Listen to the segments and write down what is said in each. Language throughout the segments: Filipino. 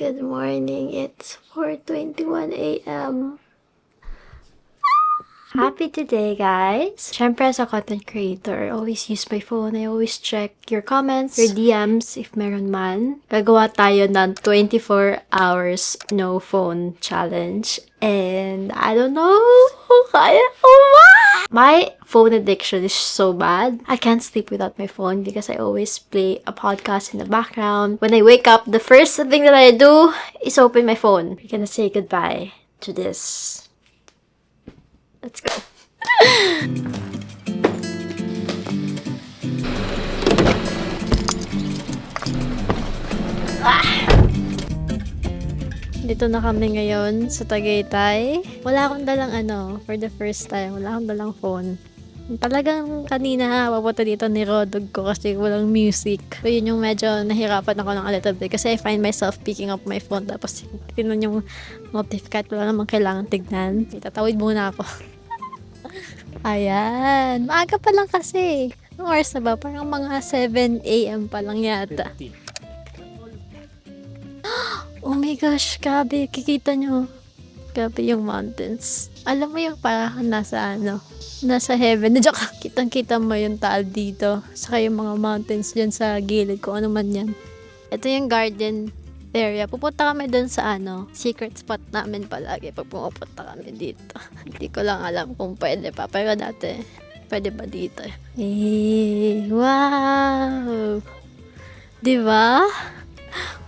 Good morning. It's 4:21 a.m. Happy today, guys! Syempre, as a content creator, I always use my phone. I always check your comments, your DMs, if meron man. Gagawa tayo ng 24 hours no phone challenge. And I don't know kung kaya ko ba? My phone addiction is so bad. I can't sleep without my phone because I always play a podcast in the background. When I wake up, the first thing that I do is open my phone. We're gonna say goodbye to this. Let's go. Dito na kami ngayon sa Tagaytay. Wala akong dalang for the first time. Wala akong dalang phone. Talagang kanina papunta dito ni Rodog ko kasi walang music. So yun yung medyo nahirapan ako ng a little bit kasi I find myself picking up my phone tapos tinan yung notification. Wala namang kailangan tignan. Itatawid muna ako. Ayan. Maaga pa lang kasi. Anong oras na ba? Parang mga 7 a.m. pa lang yata. Oh my gosh, grabe. Kikita nyo. Grabe yung mountains. Alam mo yung parang nasa heaven. Nadyak, kitang-kita mo yung taal dito. Saka yung mga mountains dyan sa gilid, kung ano man yan. Ito yung garden area. Pupunta kami dun sa secret spot namin palagi pag pumupunta kami dito. Hindi ko lang alam kung pwede pa. Pero dati, pwede ba dito? Wow! Diba?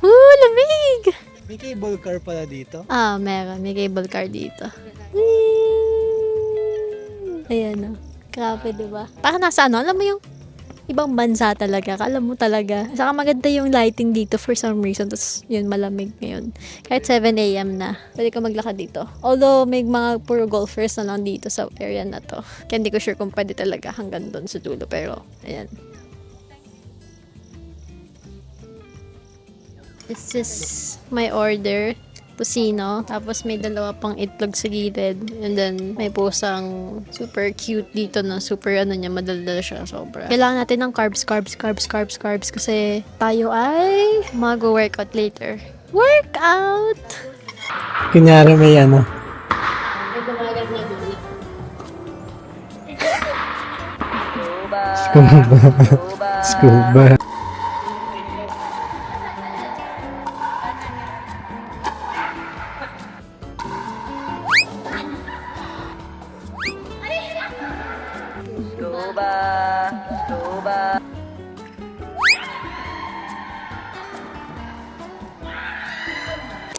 Lamig! May cable car pala dito? Meron. May cable car dito. Ayan o. Grabe, diba? Parang nasa alam mo yung ibang bansa talaga. Kala mo talaga. Saka maganda yung lighting dito for some reason. Tapos yun, malamig ngayon. Kahit 7 a.m. na. Pwede ka maglakad dito. Although, may mga puro golfers na lang dito sa area na to. Kaya hindi ko sure kung pwede talaga hanggang doon sa dulo. Pero, ayan. This is my order. Pusino. Tapos may dalawa pang itlog sa gilid. And then, may pusang super cute dito na super niya, madaldal siya sobra. Kailangan natin ng carbs kasi tayo ay mag-workout later. Workout! Kunyari may May gumagat na dito. Scuba.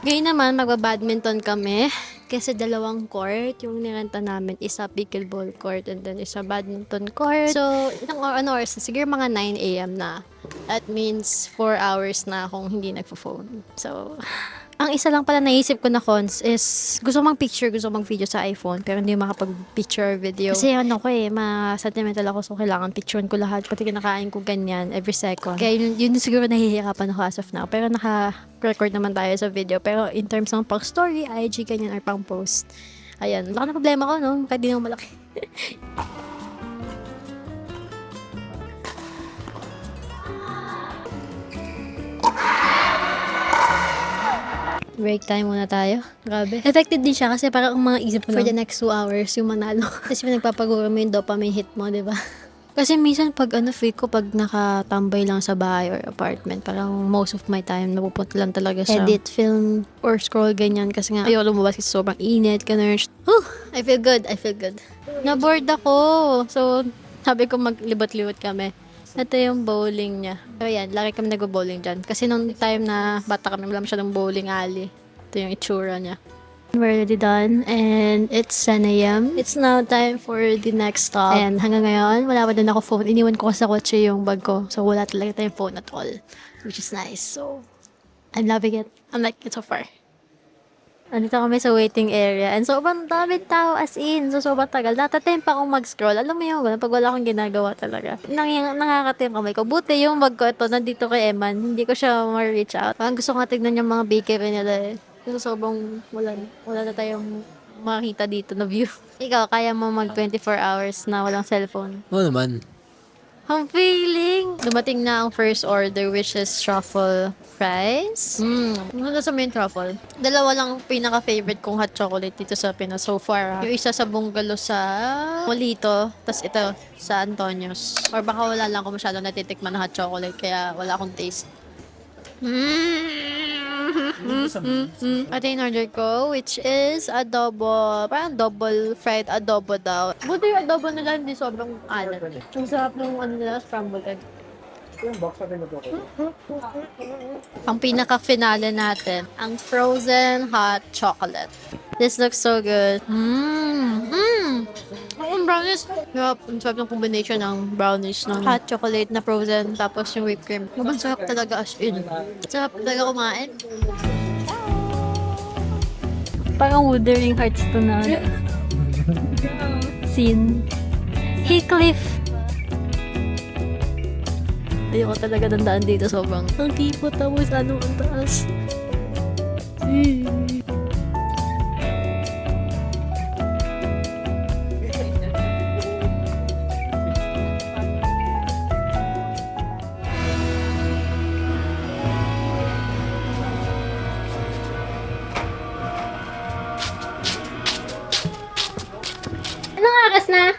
Ngayon naman, magba-badminton kami. Kasi dalawang court. Yung nirenta namin, isa pickleball court and then isa badminton court. So, ano oras na? Siguro mga 9 a.m. na. That means 4 hours na akong hindi nagpo-phone. So, ang isa lang pala naisip ko na cons is gusto ko mag-video sa iPhone pero hindi makapag-picture video. Kasi ma-sentimental ako so kailangan picturean ko lahat pati kinakain ko ganyan every second. Kaya yun siguro nahihirapan ako as of now. Pero naka-record naman tayo sa video. Pero in terms ng pang-story, IG ganyan or pang-post. Ayan, wala na problema ko no? Kahit di naman malaki. Break time muna tayo. Grabe. Effective din siya kasi parang ang mga isip mo for the next 2 hours yung manalo. Kasi nagpapagura mo yung dopamine hit mo, di ba? Kasi minsan pag feel ko pag nakatambay lang sa bahay or apartment, parang most of my time napupunta lang talaga sa edit, film, or scroll ganyan kasi nga ayoko lumabas kasi sobrang init, ganun. I feel good. Na-bored ako. So, sabi ko maglibot-libot kami. Ito yung bowling niya. So yan, laki kami nag-bowling dyan. Kasi nung time na bata kami, wala masyadong bowling alley. Ito yung itsura niya. We're already done and it's 10 a.m. It's now time for the next stop. And hanggang ngayon, wala pa din ako phone. Iniwan ko sa kotse yung bag ko. So wala talaga tayong phone at all. Which is nice. So, I'm loving it. I'm liking it so far. Andito kami sa waiting area. And sobrang daming tao as in. So, sobrang tagal. Natatempt pa akong mag-scroll. Alam mo yung pag wala akong ginagawa talaga. Nakakatempt kamay ko. Buti yung bag ko ito, nandito kay Eman. Hindi ko siya ma-reach out. Parang gusto ko nga tignan yung mga bakery nila eh. Kasi sobrang wala na tayong makita dito na view. Ikaw, kaya mo mag 24 hours na walang cellphone? Oo naman. Ang feeling! Dumating na ang first order, which is truffle fries. Ano sa main truffle? Dalawa lang ang pinaka-favorite kong hot chocolate dito sa Pinas so far. Yung isa sa Bungalo sa Molito, tas ito sa Antonio's. Or baka wala lang ako masyadong natitikman na hot chocolate, kaya wala akong taste. Ito yung order ko, which is adobo. Parang double fried adobo daw. Buti yung adobo nila hindi sobrang alat. Ang sarap ng ano nila, scrambled egg. Ang pinaka-finale natin, ang frozen hot chocolate. This looks so good. Ang brownies. Yup, ang sarap ng combination ng brownies ng hot chocolate na frozen tapos yung whipped cream. Ang sarap talaga as in. Sarap talaga kumain. Parang Wuthering Hearts to na scene. Hey, Cliff! Ayoko talaga dandaan dito sobrang. Ang kipot tapos anong ang taas. Anong oras na?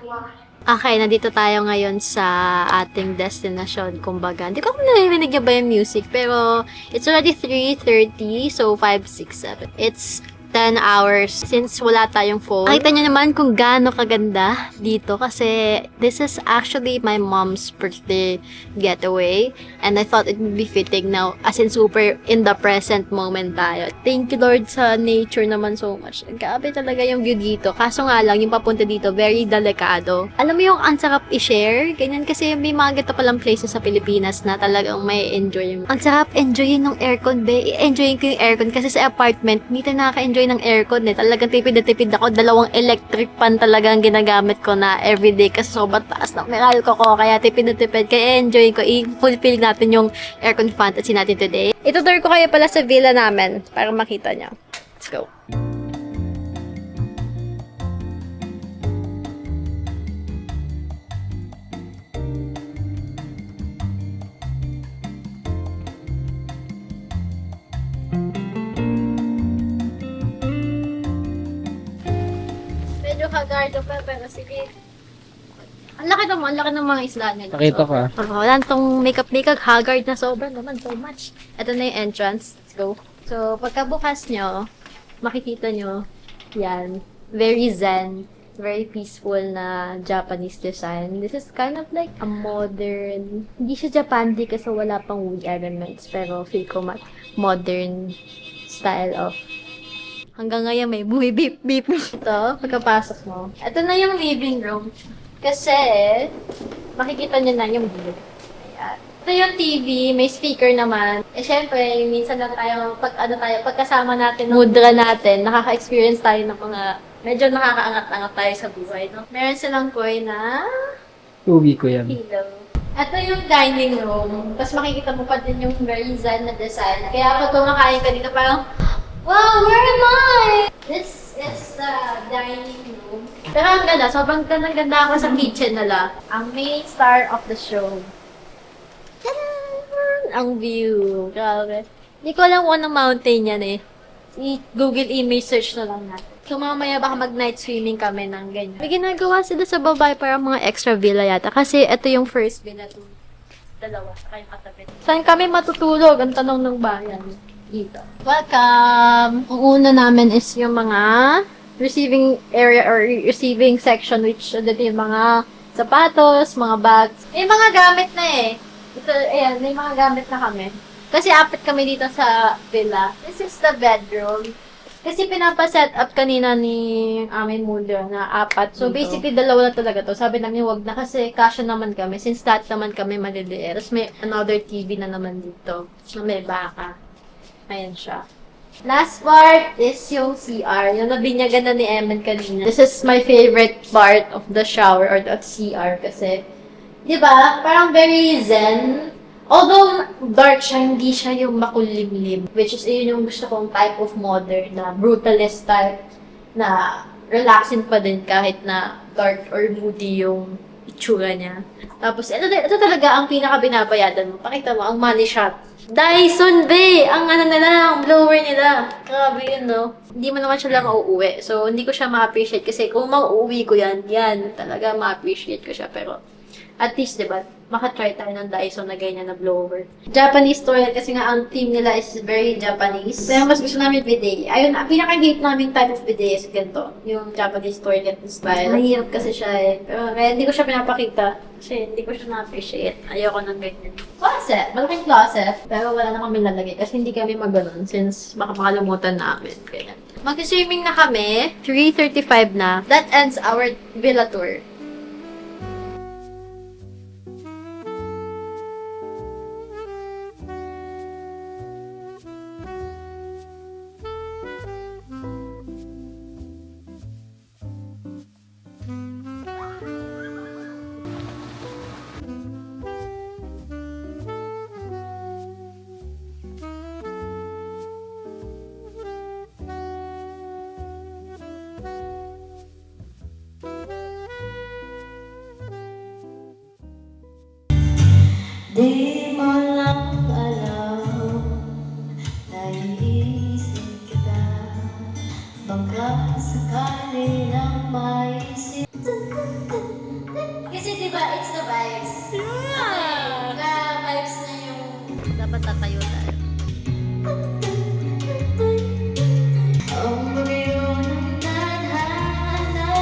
Okay, nandito tayo ngayon sa ating destination, kumbaga. Hindi ko kung narinig niya ba yung music, pero it's already 3:30, so 5, 6, 7. It's 10 hours since wala tayong phone. Nakita niyo naman kung gaano kaganda dito kasi this is actually my mom's birthday getaway and I thought it would be fitting now as in super in the present moment tayo. Thank you Lord sa nature naman so much. Grabe talaga yung view dito. Kaso nga lang, yung papunta dito, very delikado. Alam mo yung ang sarap i-share? Ganyan kasi may mga ganito palang places sa Pilipinas na talagang may enjoy. Ang sarap enjoyin ng aircon, be. I-enjoyin ko yung aircon kasi sa apartment, hindi tayo nakaka-enjoy ng aircon eh. Talagang tipid na tipid ako. 2 electric fan talaga ang ginagamit ko na everyday kasi sobrang taas ng meral ko. Kaya tipid na tipid. Kaya enjoy ko. I-fulfill natin yung aircon fantasy natin today. Itutur ko kayo pala sa villa namin para makita nyo. Let's go. Medyo hagardo pa, pero sige. Ang laki ng mga isla nila. Nakita ko ah. Wala tong makeup, haggard na sobra naman, so much. Ito na yung entrance. Let's go. So, pagkabukas nyo, makikita nyo, yan, very zen, very peaceful na Japanese design. This is kind of like a modern, hindi siya Japan kasi wala pang wood elements, pero feel ko modern style of hanggang ngayon may bumibip-bip. Ito, pagkapasok mo. Ito na yung living room. Kasi, makikita nyo na yung view. Ayan. Ito yung TV, may speaker naman. Eh, syempre, minsan lang tayo, pagkasama natin, mudra natin, nakaka-experience tayo ng mga, medyo nakakaangat-angat tayo sa buhay, no? Meron silang koi na Uwi ko yan. pillow. Ito yung dining room. Tapos makikita mo pa din yung very zen na design. Kaya pag kumakain ka dito, parang, wow, where am I? This is the dining room. Pero ang ganda, sobrang ganda ako sa kitchen nila. Ang main star of the show. Tadaan! Ang view. Grabe. Hindi ko alam kung anong mountain yan eh. I-Google image search na lang natin. So mamaya baka mag-night swimming kami ng ganyan. May ginagawa sila sa babae para mga extra villa yata. Kasi ito yung first villa to. Dalawa, saka yung katabi. Saan kami matutulog? Ang tanong ng bayan. Dito. Welcome! Ang una namin is yung mga receiving area or receiving section which dito yung mga sapatos, mga bags. May mga gamit na eh. Ito, ayan, may mga gamit na kami. Kasi 4 kami dito sa villa. This is the bedroom. Kasi pinapa-set up kanina ni aming mundo na 4. So basically, 2 na talaga to. Sabi namin, wag na kasi kasya naman kami. Since that naman kami maliliit. Tapos may another TV na naman dito. Na may baka. Ayan siya. Last part is yung CR. Yung nabinyagan na ni Eman kanina. This is my favorite part of the shower or the CR kasi, di ba, parang very zen. Although dark siya, hindi siya yung makulimlim. Which is, yun yung gusto kong type of modern na brutalist type na relaxing pa din kahit na dark or moody yung itsura niya. Tapos, ito talaga ang pinaka-binabayadan mo. Pakita mo, ang money shot. Dyson Bay! Ang ano nila, ang blower nila. Grabe yun, no? Hindi mo naman siya lang mauuwi. So, hindi ko siya ma-appreciate kasi kung mauuwi ko yan, talaga ma-appreciate ko siya. Pero, at least, diba, makatry tayo ng Dyson na ganyan na blower. Japanese toilet kasi nga ang theme nila is very Japanese. Kaya mas gusto namin bidet. Ayun, ang pinaka-hate namin type of bidet is ganito. Yung Japanese toilet style. Mahirap kasi siya eh. Pero kaya hindi ko siya pinapakita. Kasi hindi ko siya na-appreciate. Ayoko ng ganyan. Closet. Malaking closet. Pero wala na kami lalagay kasi hindi kami maganon since baka makalimutan namin. Ganyan. Mag-swimming na kami. 3:35 na. That ends our villa tour. Di mo lang alam, naiisip kita, baka sakali lang maisip. Kasi diba, it's the vibes. Yeah! Vibes na yung dapat tatayo tayo. Ang bagyo ng tadhana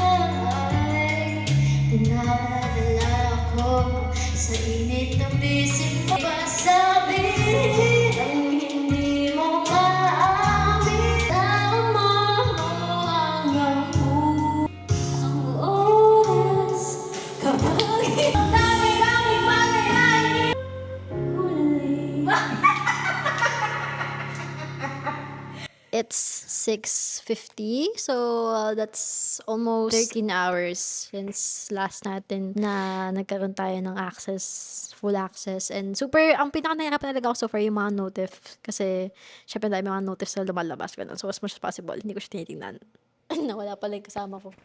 ay dinadala ko sa init ng bisig mo. Pasabihin ang hindi mo maamin. Tama mo hanggang ang oras kapag ang dami-dami bagay na huli. It's 6:50, so that's almost 13 hours since last natin na nagkaroon tayo ng full access. And ang pinaka-nahirapan talaga ako so far yung mga notif. Kasi, syempre dahil mga notifs na lumalabas. Ganun. So, as much as possible, hindi ko siya tinitingnan. Nawala pala yung kasama ko.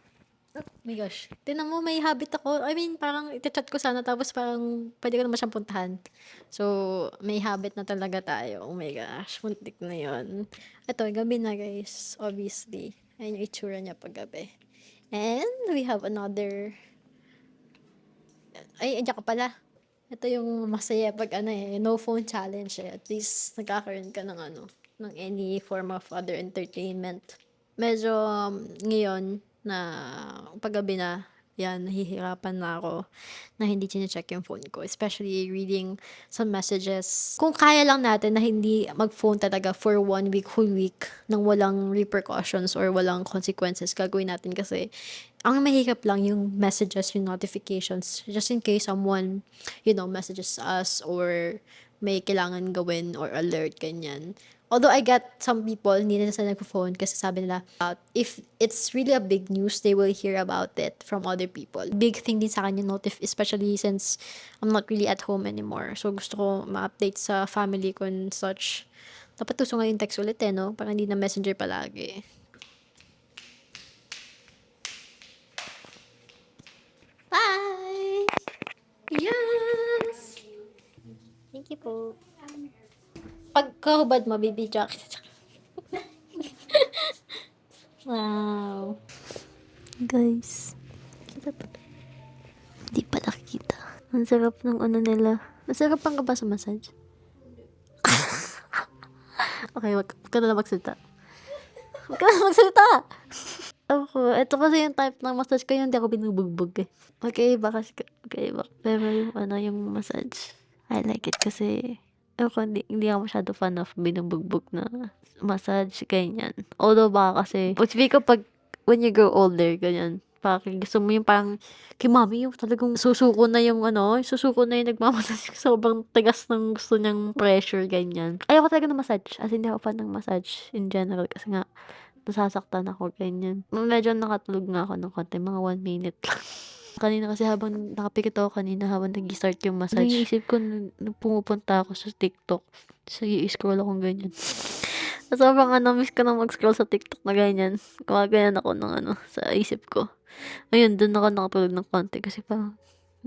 Oh my gosh. Tingnan mo, may habit ako. I mean, parang iti-chat ko sana tapos parang pwede ko naman siyang puntahan. So, may habit na talaga tayo. Oh my gosh, muntik na yun. Ito, gabi na guys. Obviously. Ayan yung itsura niya pag gabi. And we have another... Ay, andiyan ka pala. Ito yung masaya pag no phone challenge eh. At least nagkakaroon ka ng any form of other entertainment. Medyo ngayon na paggabi na, nahihirapan na ako na hindi chine-check yung phone ko. Especially reading some messages. Kung kaya lang natin na hindi mag-phone talaga for 1 week, whole week, nang walang repercussions or walang consequences, gagawin natin kasi ang mahirap lang yung messages, yung notifications, just in case someone, messages us or may kailangan gawin or alert, ganyan. Although I get some people, hindi na sila nagpo-phone kasi sabi nila, if it's really a big news, they will hear about it from other people. Big thing din sa akin yung notif, especially since I'm not really at home anymore. So gusto ko ma-update sa family ko and such. Dapat gusto nga yung text ulit no? Para hindi na messenger palagi. Bye! Yes! Thank you po. Pagkahubad mo, baby jacket. Wow. Guys, kita pa. Di pa nakikita. Ang sarap ng nila. Masarap pang ka ba sa massage? Okay, wag ka na magsalita. Wag ka na magsalita! Ako, ito kasi yung type ng massage ko, hindi ako binubugbog eh. Okay, baka. Pero yung massage, I like it kasi ako hindi ako masyado fan of binubugbog na massage, ganyan. Although baka kasi, when you grow older, ganyan, parang gusto mo yung parang, kay mami yung talagang susuko na yung nagmamassage, sobrang tigas ng gusto niyang pressure, ganyan. Ayoko talaga ng massage, as hindi ako fan ng massage in general, kasi nga, nasasaktan ako, ganyan. Medyo nakatulog nga ako ng konti, mga 1 minute lang. Kanina kasi habang nakapikit ako habang nag-start yung massage. Naisip ko pumupunta ako sa TikTok. So, i-scroll akong ganyan. Sobrang miss ko na mag-scroll sa TikTok na ganyan. Kumaganyan ako ng sa isip ko. Ayun, dun ako nakatulog ng konti kasi parang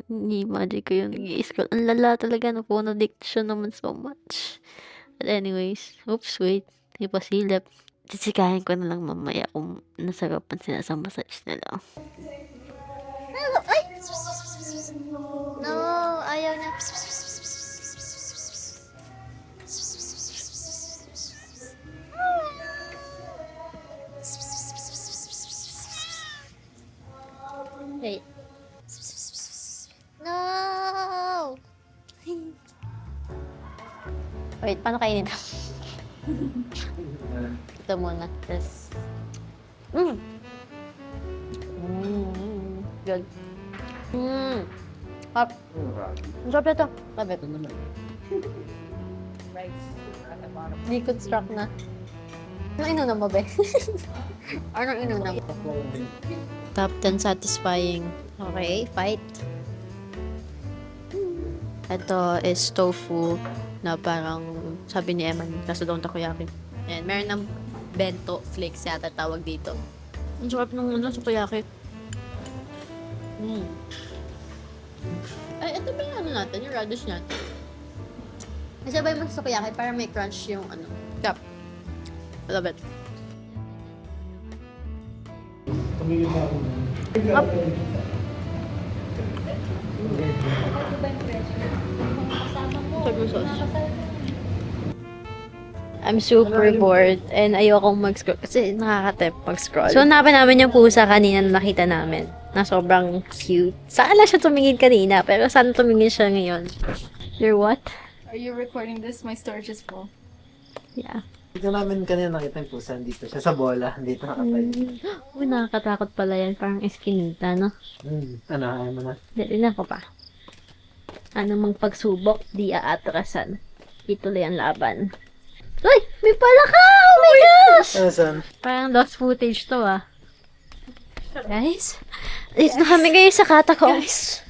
Imagine ko yung nag-i-scroll. Ang lala talaga, no? Phone addiction naman so much. But anyways, oops, wait. Hindi pa silip. Tsitsikahin ko na lang mamaya kung nasarapan sila sa massage nila. Ay! No, ayaw na. Wait. No! Wait, paano kainin ito? Ito muna. Yes. Good. Pop. Ang sarap na ito. Love it. Deconstruct na. Anong inunan mo, be? Anong inunan mo? Top 10 satisfying. Okay, fight. Ito is tofu na parang sabi ni Eman, kaso daw takoyaki. And meron ng bento flakes yata tawag dito. Ang sarap ng takoyaki. Ay, ito ba yung ano natin? Yung radish natin. Kasi ba yung takoyaki para may crunch yung ano. Cup. I love it. Up. I'm super bored and ayokong mag-scroll kasi nakaka-tempt mag-scroll. So, hanapin namin yung pusa kanina na nakita namin na sobrang cute. Saan siya tumingin kanina pero saan tumingin siya ngayon? You're what? Are you recording this? My storage is full. Yeah. Dito namin kanina nakita yung pusa. Dito siya sa bola. Dito nakatayo. Uy, nakakatakot pala yan. Parang eskinita, no? Ano, ayaw mo na. Dali na ko pa. Ano mang pagsubok, di aatrasan. Ituloy ang laban. Uy! May pala ka! Oh my gosh! Ano, son? Parang lost footage to, ah. Guys, dito na kami ngayon sa Catacombs.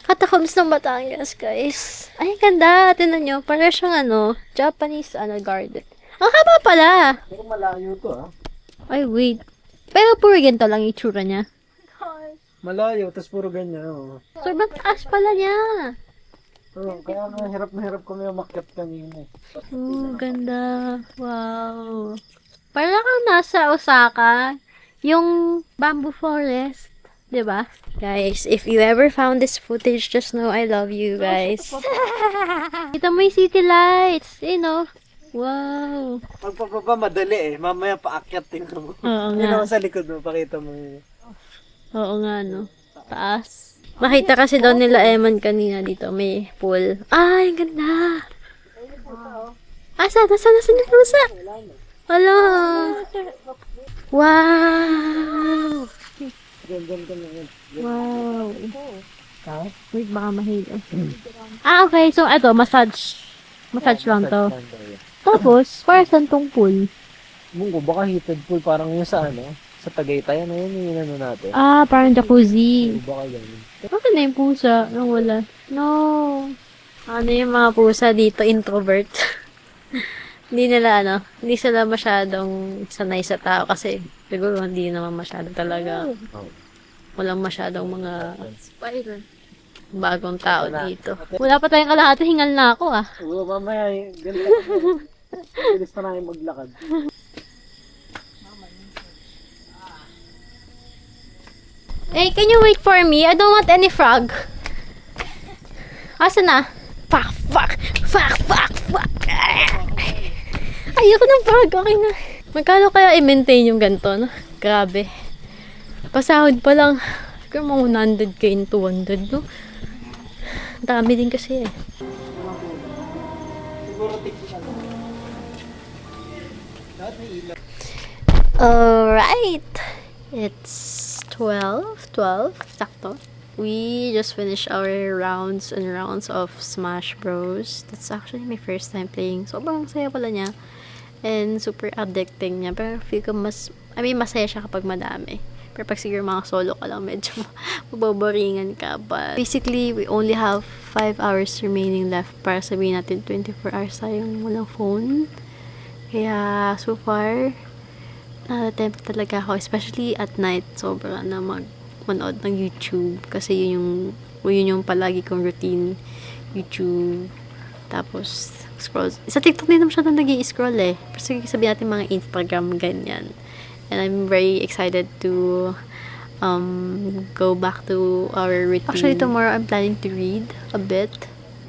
Catacombs ng Batangas, guys. Ay, ganda. Tinan nyo, parang siyang Japanese, garden. Ang haba pala. Pero malayo to, ah. Ay, wait. Pero puro ganito lang yung itsura niya. Malayo, tapos puro ganyan, oh. Sobrang taas pala niya. Oh, kaya nga na hirap kami umakyat kanina. Oh, ganda. Wow. Parang kang nasa Osaka. Yung bamboo forest. Diba? Guys, if you ever found this footage, just know I love you, guys. Kita mo yung city lights. You know. Wow. Pagpapaba, madali eh. Mamaya paakyat tingnan mo. Oo Yun nga. naman sa likod mo, pakita mo yun. Oo nga, no. Taas. Makita kasi daw nila Eman kanina dito. May pool. Ay, ang ganda. Asa? Nasaan yung pusa? Wala. Wow. Wow. Ha? Wait, baka mahilo. Okay. So, ito, massage. Massage lang to. Tapos, para saan tong pool? Munggo, baka heated pool. Parang yung sa sa Tagaytay. Ano yun yung natin? Parang jacuzzi. Baka ganun. Bakit na yung pusa? Wala. No. Ano yung mga pusa dito? Introvert. Hindi nila hindi sila masyadong sanay sa tao kasi siguro hindi naman masyado talaga. Walang masyadong mga bagong tao dito. Wala pa tayong kalahati, hingal na ako Oo, mamaya, ganun. Bilis pa namin maglakad. Hey, can you wait for me? I don't want any frog. Asa na? Fuck. Ayoko ng frog. Okay na. Magkano kaya i-maintain yung ganito, no? Grabe. Pasahod pa lang. Siguro mga 100k in 200, no? Dami din kasi eh. Alright. It's 12, sakto. We just finished our rounds and rounds of Smash Bros. That's actually my first time playing. Sobrang saya pala niya. And super addicting niya. Pero feel ko masaya siya kapag madami. Pero pag siguro mga solo ka lang, medyo maboboringan ka. But basically, we only have 5 hours remaining left para sabihin natin 24 hours tayong walang phone. Kaya, so far, na-attempt talaga ako. Especially at night, sobra na manood ng YouTube kasi yun yung Yun yung palagi kong routine. YouTube. Tapos, scroll. Sa TikTok din naman siya na nag-i-scroll eh. Pero sige, sabihin natin mga Instagram, ganyan. And I'm very excited to go back to our routine. Actually, tomorrow I'm planning to read a bit.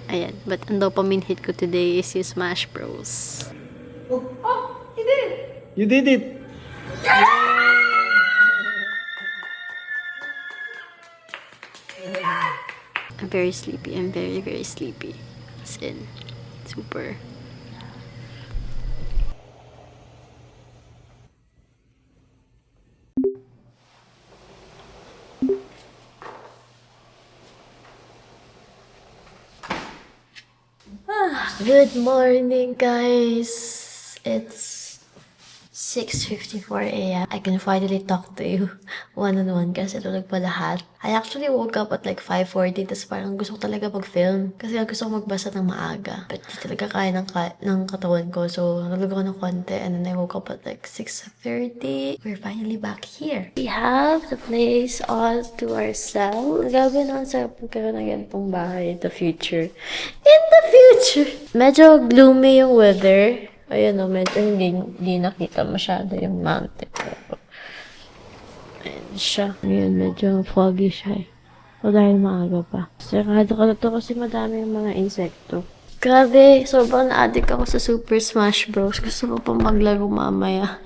Ayan. But ang dopamine hit ko today is yung Smash Bros. You did it! I'm very sleepy. I'm very, very sleepy. As in, super. Good morning, guys. It's 6:54 a.m. I can finally talk to you one-on-one kasi tulog pa lahat. I actually woke up at like 5:40 tapos parang gusto ko talaga mag-film kasi gusto ko magbasa ng maaga. But di talaga kaya ng katawan ko. So, natulog ako ng konti and then I woke up at like 6:30. We're finally back here. We have the place all to ourselves. Grabe na ang sarap magkaroon ng ganitong bahay in the future. In the future! Medyo gloomy yung weather. Ayun o, medyo hindi nakita masyado yung mountain. Ayan siya. Ayan, medyo foggy siya eh. O dahil maaga pa. Sarado ka na to kasi madami yung mga insekto. Grabe, sobrang na-addict ako sa Super Smash Bros. Gusto ko pa maglaro mamaya.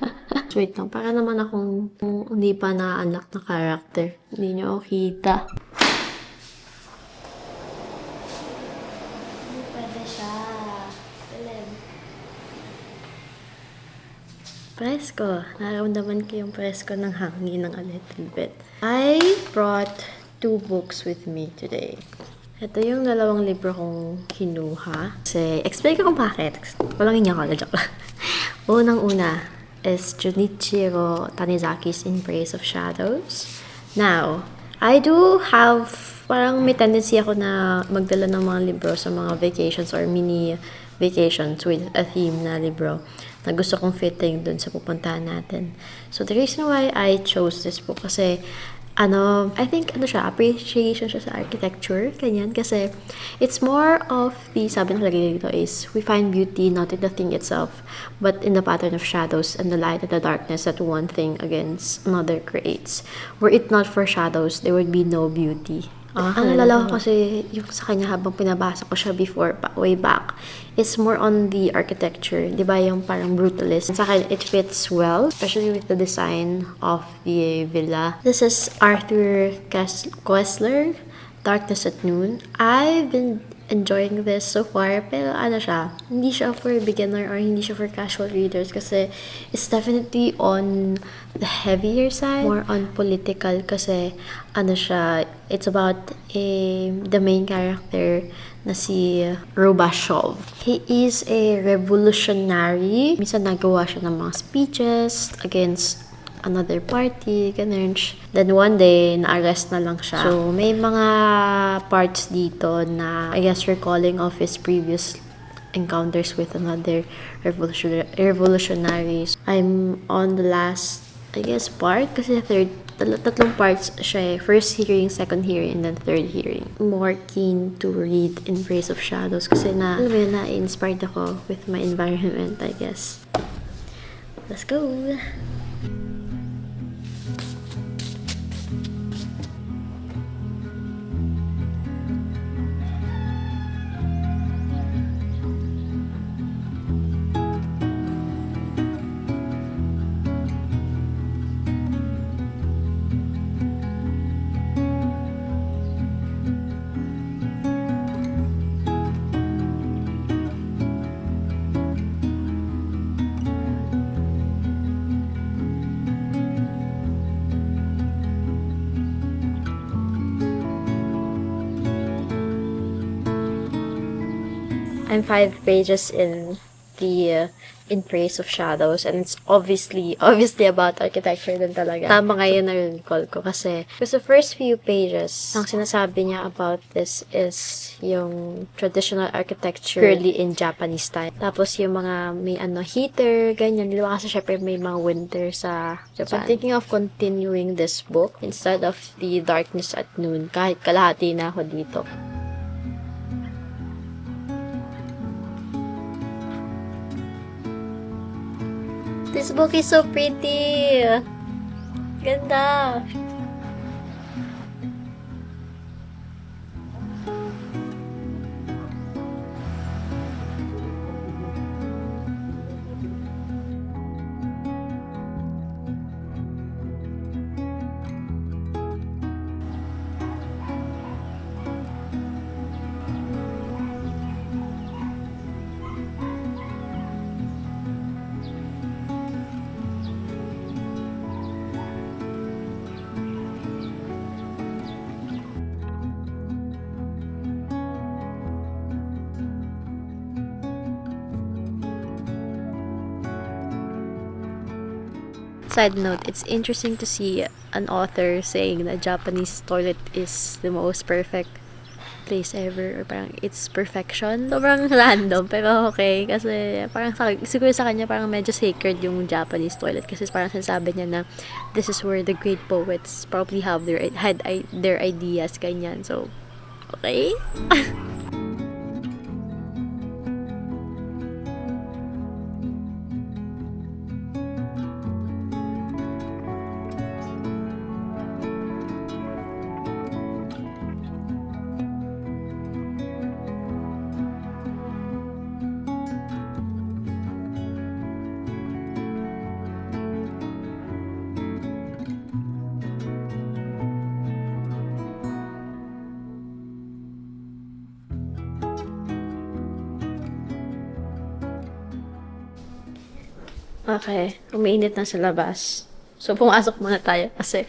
Wait lang, para naman akong hindi pa na-unlock na character. Hindi nyo ako kita. Hindi pwede siya. Presko. Nararamdaman ko yung presko ng hangin ng a little bit. I brought 2 books with me today. Ito yung 2 libro kong kinuha. Kasi, explain ko kung bakit. Walang inya ko, joke lang. Unang-una is Junichiro Tanizaki's In Praise of Shadows. Now, I do have, parang may tendency ako na magdala ng mga libro sa mga vacations or mini vacations with a theme na libro na gusto kong fitting dun sa pupuntahan natin. So, the reason why I chose this book kasi, I think, appreciation siya sa architecture, ganyan, kasi it's more of the, sabi nakalagay dito is, we find beauty not in the thing itself, but in the pattern of shadows and the light and the darkness that one thing against another creates. Were it not for shadows, there would be no beauty. Ang nalala ko kasi yung sa kanya habang pinabasa ko siya before, way back, it's more on the architecture. Di ba yung parang brutalist? Sa akin, it fits well, especially with the design of the villa. This is Arthur Koestler, Darkness at Noon. I've been enjoying this so far, pero siya, hindi siya for beginner or hindi siya for casual readers kasi it's definitely on the heavier side, more on political kasi siya, it's about the main character na si Rubashov. He is a revolutionary. Minsan nagawa siya ng mga speeches against another party, ganun. Then one day, na-arrest na lang siya. So, may mga parts dito na, I guess, recalling of his previous encounters with another revolutionaries. I'm on the last, I guess, part, kasi tatlong parts siya eh. First hearing, second hearing, and then third hearing. More keen to read In Praise of Shadows kasi na-inspired ako with my environment, I guess. Let's go! I'm 5 pages in the In Praise of Shadows, and it's obviously about architecture din talaga. Tama nga yun na-recall ko kasi the first few pages, ang sinasabi niya about this is yung traditional architecture purely in Japanese style. Tapos yung mga may heater, ganyan. Di ba kasi syempre may mga winter sa Japan. So I'm thinking of continuing this book instead of The Darkness at Noon. Kahit kalahati na ako dito. This book is so pretty. Ganda. Side note, it's interesting to see an author saying that Japanese toilet is the most perfect place ever, or parang it's perfection. Sobrang random, pero okay, kasi parang siguro sa kanya parang medyo sacred yung Japanese toilet, kasi parang sinasabi niya na this is where the great poets probably have their ideas, ganyan. So, okay? Okay, umiinit na sa labas. So, pumasok muna tayo kasi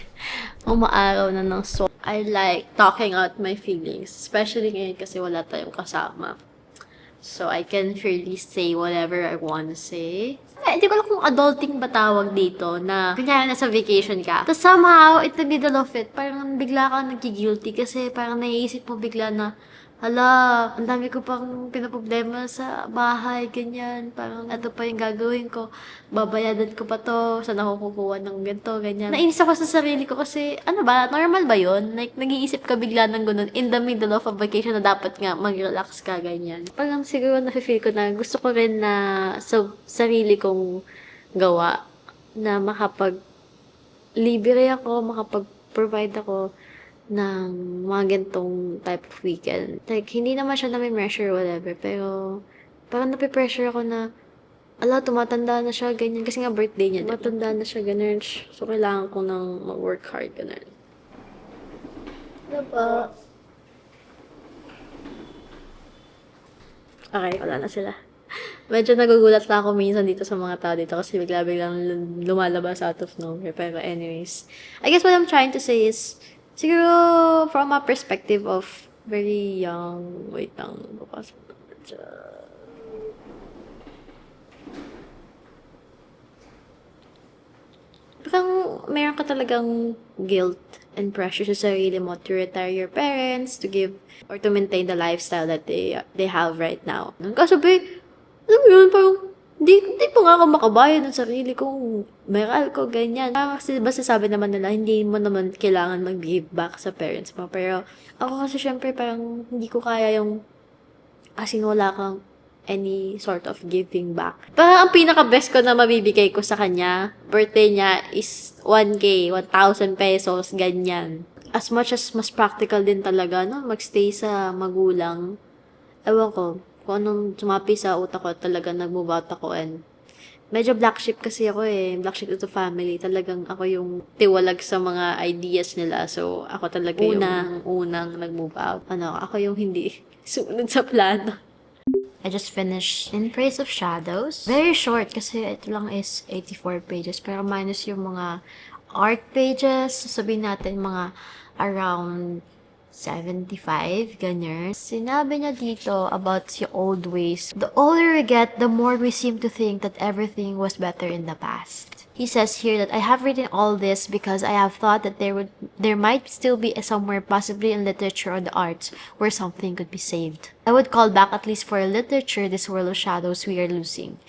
umaaraw na ng so. I like talking out my feelings, especially ngayon kasi wala tayong kasama. So, I can freely say whatever I want to say. Hindi ko alam kung adulting ba tawag dito na kunyari nasa vacation ka. Tapos somehow, in the middle of it, parang bigla kang nag-guilty kasi parang naiisip mo bigla na hala, ang dami ko pang pinaproblema sa bahay, ganyan. Parang, ito pa yung gagawin ko. Babayadan ko pa to. Saan ako kukuha ng ganito, ganyan. Nainis ako sa sarili ko kasi, ano ba, normal ba yun? Like, nag-iisip ka bigla ng ganun in the middle of a vacation na dapat nga mag-relax ka, ganyan. Parang siguro na-feel ko na gusto ko rin na sa sarili kong gawa na libre ako, makapag-provide ako ng mga gantong type of weekend. Like, hindi naman siya na-measure or whatever, pero parang nape-pressure ako na, tumatanda na siya, ganyan. Kasi nga birthday niya. Tumatanda na siya, ganyan. So, kailangan ko nang mag-work hard, ganyan. Diba? Okay, wala na sila. Medyo nagugulat lang ako minsan dito sa mga tao dito kasi bigla-biglang lumalabas out of nowhere. Pero anyways, I guess what I'm trying to say is, siguro, from a perspective of very young, wait lang, bukas mo na dyan. Parang meron ka talagang guilt and pressure sa sarili mo to retire your parents, to give, or to maintain the lifestyle that they have right now. Kasabi, alam mo yun, parang, Di pa nga ako makabayad ng sarili kong meral ko, ganyan. Kasi basta sabi naman nila, hindi mo naman kailangan mag-give back sa parents mo. Pero ako kasi syempre parang hindi ko kaya yung as in wala kang any sort of giving back. Parang ang pinaka-best ko na mabibigay ko sa kanya, birthday niya is 1K, 1,000 pesos, ganyan. As much as mas practical din talaga, no? Magstay sa magulang. Ewan ko. Kung anong sumapi sa utak ko, talaga nag-move out ako, and medyo black sheep kasi ako black sheep to family. Talagang ako yung tiwalag sa mga ideas nila. So, ako talaga yung unang nag-move out. Ako yung hindi sumunod sa plano. I just finished In Praise of Shadows. Very short kasi ito lang is 84 pages. Pero minus yung mga art pages. Sabihin natin mga around 75, ganyan. Sinabi niya dito about your old ways. The older we get, the more we seem to think that everything was better in the past. He says here that I have written all this because I have thought that there might still be somewhere, possibly in literature or the arts, where something could be saved. I would call back, at least for literature, this world of shadows we are losing.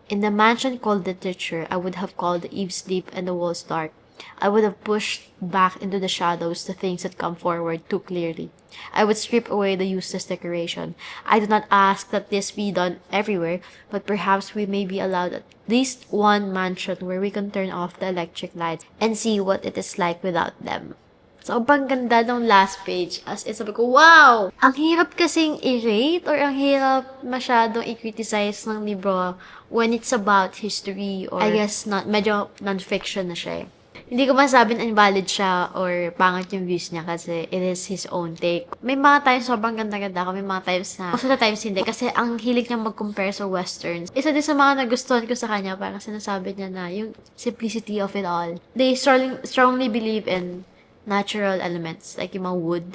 In the mansion called literature, I would have called the eaves sleep and the walls dark. I would have pushed back into the shadows the things that come forward too clearly. I would strip away the useless decoration. I do not ask that this be done everywhere, but perhaps we may be allowed at least one mansion where we can turn off the electric lights and see what it is like without them. Sobrang ganda ng last page. As in, sabi ko, wow! Ang hirap kasing i-rate or ang hirap masyadong i-criticize ng libro when it's about history or I guess medyo non-fiction na siya eh. Hindi ko masabing invalid siya or pangit yung views niya kasi it is his own take. May mga times sobrang ganda-ganda ako, may mga times na most of the times hindi kasi ang hilig niya mag-compare sa westerns. Isa din sa mga nagustuhan ko sa kanya parang sinasabi niya na yung simplicity of it all. They strongly believe in natural elements like yung mga wood.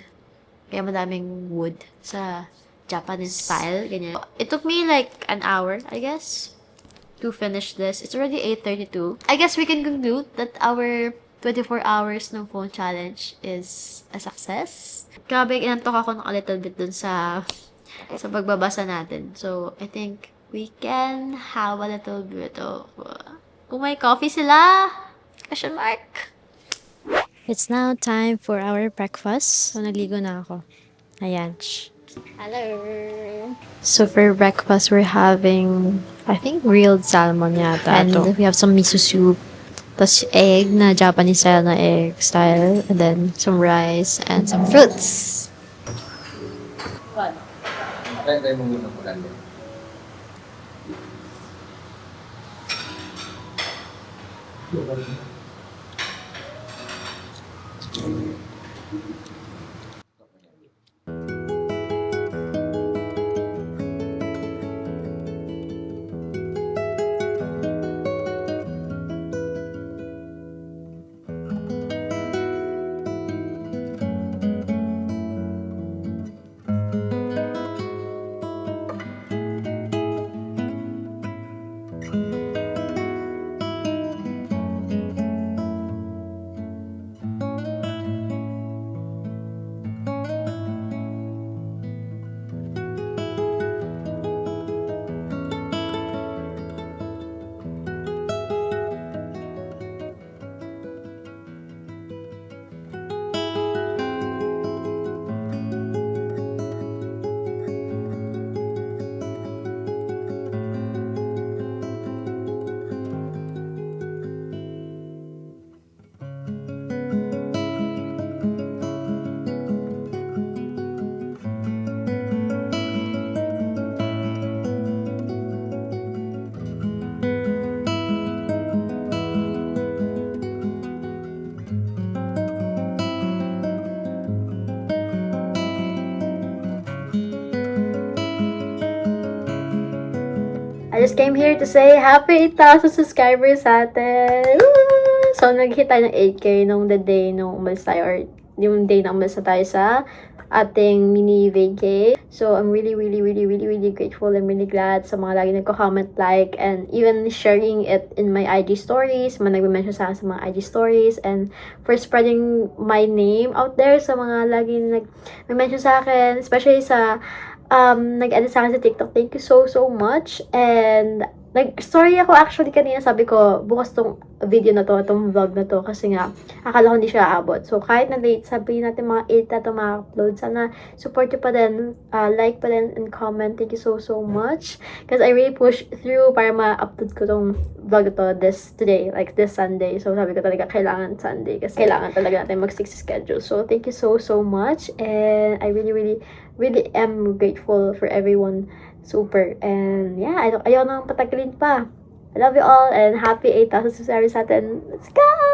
Kaya madaming wood sa Japanese style, ganyan. It took me like an hour, I guess, to finish this. It's already 8:32. I guess we can conclude that our 24 hours ng phone challenge is a success. Grabe, inantok ako ng a little bit dun sa pagbabasa natin. So, I think we can have a little bit of kung may coffee sila? Question mark. It's now time for our breakfast. So, naligo na ako. Ayan. Hello. So for breakfast, we're having, I think, grilled salmon yata. And we have some miso soup. Tapos egg na Japanese style na egg style. And then some rice and some fruits. Rentay mo muna po lang. I just came here to say happy 8,000 subscribers sa atin. Woo! So, nag-hit tayo ng 8K nung the day nung umalis tayo or yung day na umalis na tayo sa ating mini vacay. So, I'm really grateful. I'm really glad sa mga lagi nagko-comment, like, and even sharing it in my IG stories. Mga nagme-mention sa akin sa mga IG stories. And for spreading my name out there sa mga lagi nag-mention sa akin. Especially sa nag-edit sa akin sa TikTok. Thank you so much. And nag-story ako actually kanina, sabi ko, bukas tong video na to, tong vlog na to, kasi nga, akala ko hindi siya aabot. So, kahit na late, sabihin natin mga 8 na ito ma-upload. Sana, support nyo pa din, like pa din, and comment. Thank you so much. Because I really pushed through para ma-upload ko tong vlog na to today, like this Sunday. So, sabi ko talaga, kailangan Sunday, kasi kailangan talaga natin mag-stick sa schedule. So, thank you so much. And I really am grateful for everyone. Super. And yeah, ayaw nang patagalin pa. I love you all and happy 8,000 subscribers sa atin. Let's go!